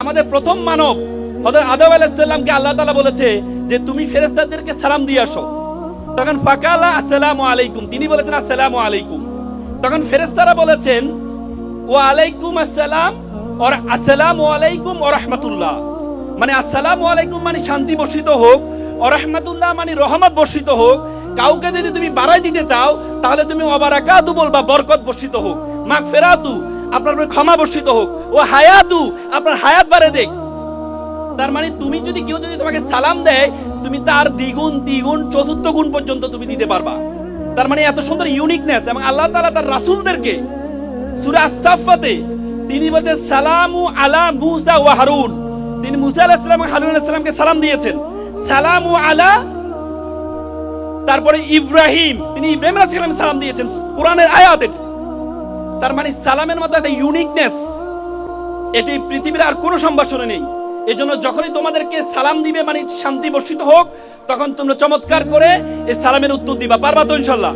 আমাদের প্রথম মানব হযরত আদম আলাইহিস সালামকে আল্লাহ তাআলা বলেছে যে তুমি ফেরেশতাদেরকে সালাম দিয়ে আসো। তখন ফাকালা আসসালামু আলাইকুম, তিনি বলেছেন আসসালামু আলাইকুম। তখন ফেরেশতারা বলেছেন ওয়া আলাইকুম আসসালাম আর আসসালামু আলাইকুম ওয়া রাহমাতুল্লাহ। মানে আসসালামু আলাইকুম মানে শান্তি বর্ষিত হোক, ওয়া রাহমাতুল্লাহ মানে রহমত বর্ষিত হোক। কাউকে যদি তুমি বাড়াই দিতে চাও তাহলে তুমি ওয়া বারাকাতু বলবা, বরকত বর্ষিত হোক। মাগফিরাতু আপনার উপর ক্ষমা বর্ষিত হোক। ও হায়াতু আপনার হায়াত বাড়ে দেখ। তার মানে তুমি যদি কেউ যদি তোমাকে সালাম দেয় তুমি তার দ্বিগুণ দ্বিগুণ চতুর্থ গুণ পর্যন্ত তুমি দিতে পারবা। তার মানে এত সুন্দর ইউনিকনেস। এবং আল্লাহ তাআলা তার রাসূলদেরকে সূরা আস-সাফফাতে তিনি বলেছেন সালামু আলা মুসা ওয়া হারুন। তিনি মুসা আলাইহিস সালাম এবং হারুন আলাইহিস সালামকে সালাম দিয়েছেন। সালামু আলা, তারপরে ইব্রাহিম, তিনি ইব্রাহিম আলাইহিস সালাম সালাম দিয়েছেন, কোরআনের আয়াত এটি। তার মানে সালামের মতো একটা ইউনিকনেস এটি পৃথিবীর আর কোনো সম্ভাষণে নেই। এজন্য যখনই তোমাদেরকে সালাম দিবে মানে শান্তি বর্ষিত হোক, তখন তোমরা চমৎকার করে এই সালামের উত্তর দিবা। পারবা তো ইনশাআল্লাহ?